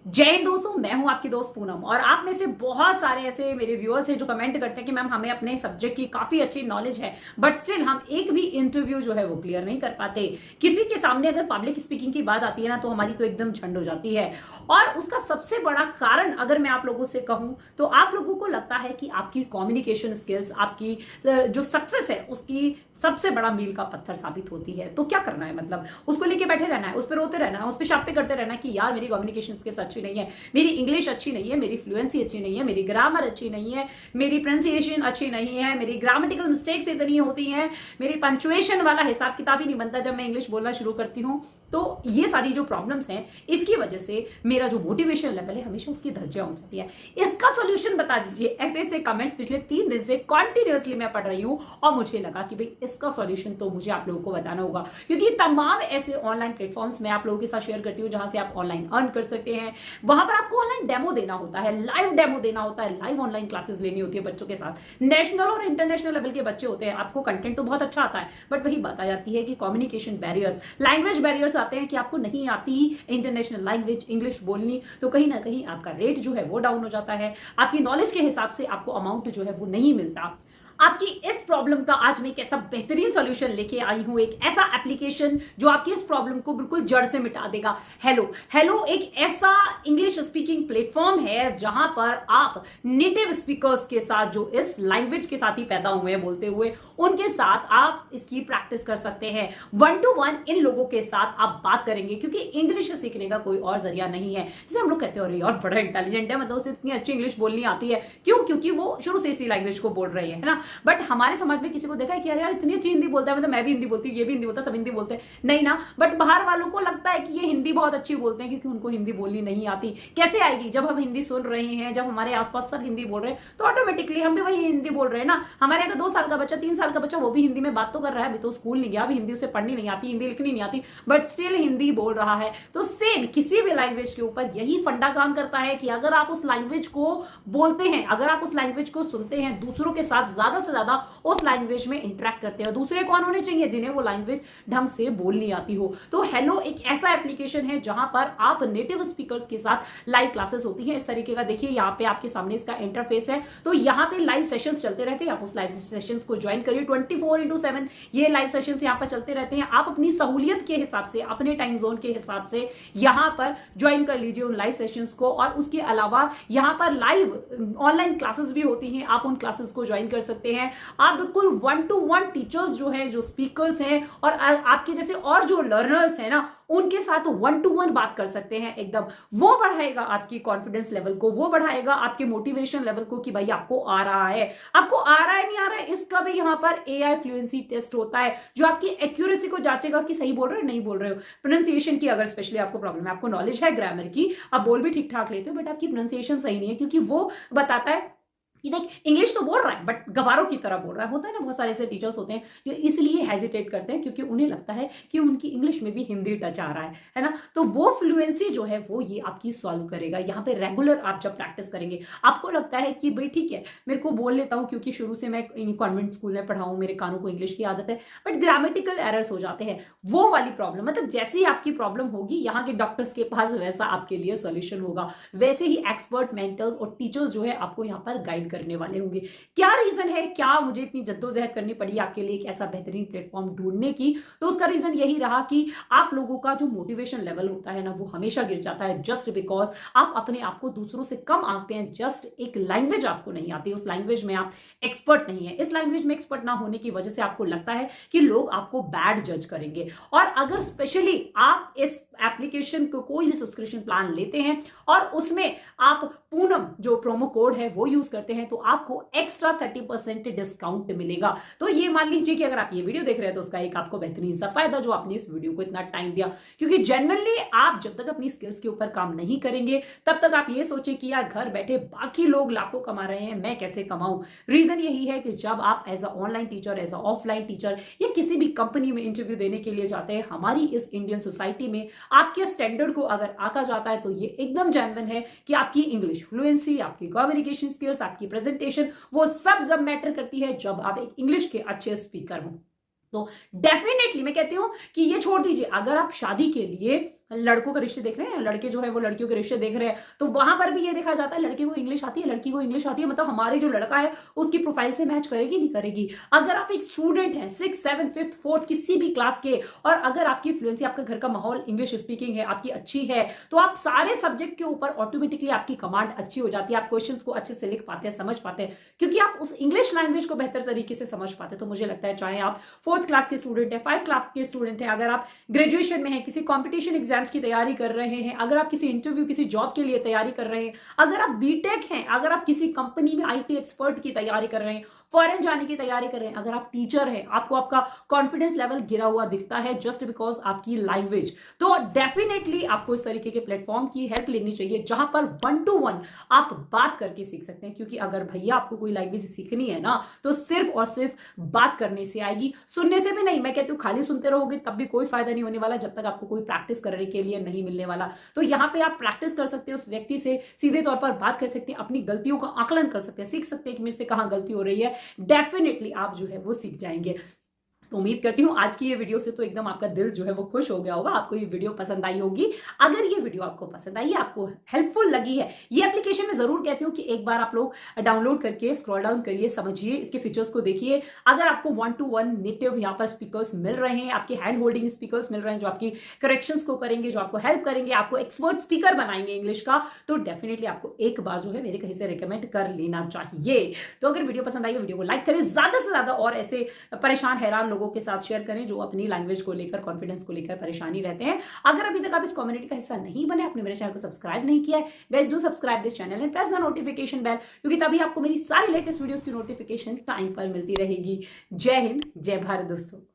जय हिंद दोस्तों, मैं हूं आपकी दोस्त पूनम। और आप में से बहुत सारे ऐसे मेरे व्यूअर्स हैं जो कमेंट करते हैं कि मैम हमें अपने सब्जेक्ट की काफी अच्छी नॉलेज है बट स्टिल हम एक भी इंटरव्यू जो है वो क्लियर नहीं कर पाते। किसी के सामने अगर पब्लिक स्पीकिंग की बात आती है ना तो हमारी तो एकदम झंड हो जाती है। और उसका सबसे बड़ा कारण अगर मैं आप लोगों से कहूं तो आप लोगों को लगता है कि आपकी कम्युनिकेशन स्किल्स, आपकी जो सक्सेस है उसकी सबसे बड़ा मील का पत्थर साबित होती है। तो क्या करना है, मतलब उसको लेके बैठे रहना है, उस पर रोते रहना है, उस पर शापे करते रहना है कि यार मेरी कम्युनिकेशन स्किल्स अच्छी नहीं है, मेरी इंग्लिश अच्छी नहीं है, मेरी फ्लुएंसी अच्छी नहीं है, मेरी ग्रामर अच्छी नहीं है, मेरी प्रोनाउंसिएशन अच्छी नहीं है, मेरी ग्रामेटिकल मिस्टेक्स इतनी होती हैं, मेरी पंक्चुएशन वाला हिसाब किताब ही नहीं बनता जब मैं इंग्लिश बोलना शुरू करती हूँ। तो ये सारी जो प्रॉब्लम्स हैं इसकी वजह से मेरा जो मोटिवेशन लेवल है हमेशा उसकी धज्जियां हो जाती है। इसका सॉल्यूशन बता दीजिए। ऐसे ऐसे कमेंट्स पिछले 3 दिन से कॉन्टिन्यूअसली मैं पढ़ रही हूं और मुझे लगा कि भाई इसका सॉल्यूशन तो मुझे आप लोगों को बताना होगा, क्योंकि तमाम ऐसे ऑनलाइन प्लेटफॉर्म्स मैं आप लोगों के साथ शेयर करती हूँ जहां से आप ऑनलाइन अर्न कर सकते हैं। वहां पर आपको ऑनलाइन डेमो देना होता है, लाइव डेमो देना होता है, लाइव ऑनलाइन क्लासेस लेनी होती है बच्चों के साथ। नेशनल और इंटरनेशनल लेवल के बच्चे होते हैं, आपको कंटेंट तो बहुत अच्छा आता है बट वही बात आ जाती है कि कम्युनिकेशन बैरियर्स, लैंग्वेज बैरियर्स आते हैं कि आपको नहीं आती इंटरनेशनल लैंग्वेज इंग्लिश बोलनी, तो कहीं ना कहीं आपका रेट जो है वो डाउन हो जाता है, आपकी नॉलेज के हिसाब से आपको अमाउंट जो है वो नहीं मिलता। आपकी इस प्रॉब्लम का आज मैं एक ऐसा बेहतरीन सॉल्यूशन लेके आई हूं, एक ऐसा एप्लीकेशन जो आपकी इस प्रॉब्लम को बिल्कुल जड़ से मिटा देगा। हेलो हेलो एक ऐसा इंग्लिश स्पीकिंग प्लेटफॉर्म है जहां पर आप नेटिव स्पीकर्स के साथ, जो इस लैंग्वेज के साथ ही पैदा हुए हैं बोलते हुए, उनके साथ आप इसकी प्रैक्टिस कर सकते हैं। 1 to 1 इन लोगों के साथ आप बात करेंगे, क्योंकि इंग्लिश सीखने का कोई और जरिया नहीं है। जैसे हम लोग कहते हैं अरे यार बड़ा इंटेलिजेंट है, मतलब उसे इतनी अच्छी इंग्लिश बोलनी आती है, क्यों? क्योंकि वो शुरू से इसी लैंग्वेज को बोल रही है ना। बट हमारे समाज में किसी को देखा है कि यार इतनी अच्छी हिंदी बोलता है, मतलब मैं भी हिंदी बोलती हूँ, ये भी हिंदी बोलता है, सब हिंदी बोलते हैं, नहीं ना। बट बाहर वालों को लगता है कि ये हिंदी बहुत अच्छी बोलते हैं क्योंकि उनको हिंदी बोलनी नहीं आती। कैसे आएगी? जब हम हिंदी सुन रहे हैं, जब हमारे आसपास सब हिंदी बोल रहे हैं तो ऑटोमेटिकली हम भी वही हिंदी बोल रहे हैं ना। हमारे अगर 2 साल का बच्चा, 3 साल का बच्चा, वो भी हिंदी में बात तो कर रहा है, अभी तो स्कूल नहीं गया, अभी हिंदी उसे पढ़नी नहीं आती, हिंदी लिखनी नहीं आती, बट स्टिल हिंदी बोल रहा है। तो सेम किसी भी लैंग्वेज के ऊपर यही फंडा काम करता है कि अगर आप उस लैंग्वेज को बोलते हैं, अगर आप उस लैंग्वेज को सुनते हैं, दूसरों के साथ ज्यादा से ज्यादा उस लैंग्वेज में इंटरेक्ट करते हैं। दूसरे कौन होने चाहिए? जिन्हें वो लैंग्वेज ढंग से बोलनी आती हो। तो हेलो एक ऐसा एप्लीकेशन है जहां पर आप नेटिव स्पीकर्स के साथ लाइव क्लासेस होती हैं। इस तरीके का देखिए यहाँ पे आपके सामने इसका इंटरफेस है। तो यहाँ पे लाइव सेशंस चलते रहते हैं, आप उस लाइव सेशंस को ज्वाइन करिए। 24/7 ये लाइव सेशंस यहाँ पर चलते रहते हैं। आप अपनी सहूलियत के हिसाब से, अपने टाइम जोन के हिसाब से यहाँ पर ज्वाइन कर लीजिए उन लाइव सेशंस को। और उसके अलावा यहाँ पर लाइव ऑनलाइन क्लासेस भी होती हैं, आप उन क्लासेस को ज्वाइन कर सकते हैं। आप बिल्कुल 1 to 1 टीचर्स जो है, जो स्पीकर्स हैं और आपके जैसे और जो लर्नर्स हैं ना, उनके साथ 1 to 1 बात कर सकते हैं एकदम। वो बढ़ाएगा आपकी कॉन्फिडेंस लेवल को, वो बढ़ाएगा आपके मोटिवेशन लेवल को कि भाई आपको आ रहा है, आपको आ रहा है, नहीं आ रहा है, इसका भी यहाँ पर एआई फ्लुएंसी टेस्ट होता है जो आपकी एक्यूरेसी को जांचेगा कि सही बोल रहे हो नहीं बोल रहे हो। प्रोनाउंसिएशन की अगर स्पेशली आपको प्रॉब्लम है, आपको नॉलेज है ग्रामर की, आप बोल भी ठीक ठाक लेते हो बट आपकी प्रोनाउंसिएशन सही नहीं है, क्योंकि वो बताता है कि देख इंग्लिश तो बोल रहा है बट गवारों की तरह बोल रहा है। होता है ना, बहुत सारे ऐसे टीचर्स होते हैं जो इसलिए हेजिटेट करते हैं क्योंकि उन्हें लगता है कि उनकी इंग्लिश में भी हिंदी टच आ रहा है ना। तो वो फ्लुएंसी जो है वो ये आपकी सॉल्व करेगा। यहाँ पे रेगुलर आप जब प्रैक्टिस करेंगे, आपको लगता है कि भाई ठीक है मेरे को बोल लेता हूँ क्योंकि शुरू से मैं कॉन्वेंट स्कूल में पढ़ा हूँ, मेरे कानों को इंग्लिश की आदत है, बट ग्रामेटिकल एरर्स हो जाते हैं। वो वाली प्रॉब्लम, मतलब जैसी आपकी प्रॉब्लम होगी यहाँ के डॉक्टर्स के पास वैसा आपके लिए सोल्यूशन होगा। वैसे ही एक्सपर्ट मेंटर्स और टीचर्स जो है आपको यहाँ पर गाइड करने वाले होंगे। क्या रीजन है, क्या मुझे इतनी जद्दोजहद करनी पड़ी आपके लिए एक ऐसा बेहतरीन प्लेटफॉर्म ढूंढने की? तो उसका रीजन यही रहा कि आप लोगों का जो मोटिवेशन लेवल होता है ना वो हमेशा गिर जाता है, जस्ट बिकॉज आप अपने आप को दूसरों से कम आंकते हैं। जस्ट एक लैंग्वेज आपको नहीं आती, उस लैंग्वेज में आप एक्सपर्ट नहीं है। इस लैंग्वेज में एक्सपर्ट ना होने की वजह से आपको लगता है कि लोग आपको बैड जज करेंगे। और अगर स्पेशली आप इस एप्लीकेशन को कोई भी सब्सक्रिप्शन प्लान लेते हैं और उसमें आप पूनम जो प्रोमो कोड है वो यूज करते हैं तो आपको एक्स्ट्रा 30% डिस्काउंट मिलेगा। तो ये मान लीजिए कि अगर आप ये वीडियो देख रहे हैं तो उसका एक आपको बेहतरीन सा फायदा जो आपने इस वीडियो को इतना टाइम दिया, क्योंकि जनरली आप जब तक अपनी स्किल्स के ऊपर काम नहीं करेंगे तब तक आप ये सोचे कि यार घर बैठे बाकी लोग लाखों कमा रहे हैं, मैं कैसे कमाऊं। रीजन यही है कि जब आप as a online teacher, as a offline teacher या किसी भी कंपनी में इंटरव्यू देने के लिए जाते हैं, हमारी इस इंडियन सोसाइटी में आपके स्टैंडर्ड को अगर आका जाता है तो ये एकदम जेन्युइन है कि आपकी इंग्लिश फ्लुएंसी, आपकी कम्युनिकेशन स्किल्स, आपकी प्रेजेंटेशन, वो सब जब मैटर करती है जब आप एक इंग्लिश के अच्छे स्पीकर हो। तो डेफिनेटली मैं कहती हूं कि ये छोड़ दीजिए, अगर आप शादी के लिए लड़कों के रिश्ते देख रहे हैं, लड़के जो है वो लड़कियों के रिश्ते देख रहे हैं, तो वहां पर भी ये देखा जाता है लड़के को इंग्लिश आती है, लड़की को इंग्लिश आती है, मतलब हमारे जो लड़का है उसकी प्रोफाइल से मैच करेगी नहीं करेगी। अगर आप एक स्टूडेंट हैं 6, 7, 5, 4 किसी भी क्लास के, और अगर आपकी फ्लुएंसी, आपका घर का माहौल इंग्लिश स्पीकिंग है, आपकी अच्छी है, तो आप सारे सब्जेक्ट के ऊपर ऑटोमेटिकली आपकी कमांड अच्छी हो जाती है, आप क्वेश्चंस को अच्छे से लिख पाते हैं, समझ पाते हैं, क्योंकि आप उस इंग्लिश लैंग्वेज को बेहतर तरीके से समझ पाते हैं। तो मुझे लगता है चाहे आप 4th क्लास के स्टूडेंट है, 5 क्लास के स्टूडेंट है, अगर आप ग्रेजुएशन में है, किसी कॉम्पिटिशन एग्जाम्स की तैयारी कर रहे हैं, अगर आप किसी इंटरव्यू, किसी जॉब के लिए तैयारी कर रहे हैं, अगर आप बीटेक हैं, अगर आप किसी कंपनी में आईटी एक्सपर्ट की तैयारी कर रहे हैं, फॉरेन जाने की तैयारी कर रहे हैं, अगर आप टीचर हैं, आपको आपका कॉन्फिडेंस लेवल गिरा हुआ दिखता है जस्ट बिकॉज आपकी लैंग्वेज, तो डेफिनेटली आपको इस तरीके के प्लेटफॉर्म की हेल्प लेनी चाहिए जहां पर 1 to 1 आप बात करके सीख सकते हैं। क्योंकि अगर भैया आपको कोई लैंग्वेज सीखनी है ना, तो सिर्फ और सिर्फ बात करने से आएगी, सुनने से भी नहीं। मैं कहती हूँ खाली सुनते रहोगे तब भी कोई फायदा नहीं होने वाला जब तक आपको कोई प्रैक्टिस करने के लिए नहीं मिलने वाला। तो यहाँ पे आप प्रैक्टिस कर सकते हैं, उस व्यक्ति से सीधे तौर पर बात कर सकते हैं, अपनी गलतियों का आकलन कर सकते हैं, सीख सकते हैं कि मेरे से कहाँ गलती हो रही है, डेफिनेटली आप जो है वो सीख जाएंगे। तो उम्मीद करती हूँ आज की ये वीडियो से तो एकदम आपका दिल जो है वो खुश हो गया होगा, आपको ये वीडियो पसंद आई होगी। अगर ये वीडियो आपको पसंद आई है, आपको हेल्पफुल लगी है, ये एप्लीकेशन मैं जरूर कहती हूँ कि एक बार आप लोग डाउनलोड करके स्क्रॉल डाउन करिए, समझिए, इसके फीचर्स को देखिए। अगर आपको 1 to 1 नेटिव यहाँ पर स्पीकर्स मिल रहे हैं, आपके हैंड होल्डिंग स्पीकर्स मिल रहे हैं जो आपकी करेक्शंस को करेंगे, जो आपको हेल्प करेंगे, आपको एक्सपर्ट स्पीकर बनाएंगे इंग्लिश का, तो डेफिनेटली आपको एक बार जो है मेरे कहीं से रिकमेंड कर लेना चाहिए। तो अगर वीडियो पसंद आई है, वीडियो को लाइक करें, ज्यादा से ज्यादा और ऐसे परेशान हैरान लोगों के साथ शेयर करें जो अपनी लैंग्वेज को लेकर, कॉन्फिडेंस को लेकर परेशानी रहते हैं। अगर अभी तक आप इस कम्युनिटी का हिस्सा नहीं बने, आपने मेरे चैनल को सब्सक्राइब नहीं किया है, guys do subscribe this channel and press the notification bell, क्योंकि तभी आपको मेरी सारी लेटेस्ट वीडियोस की नोटिफिकेशन टाइम पर मिलती रहेगी। जय हिंद, जय भारत दोस्तों।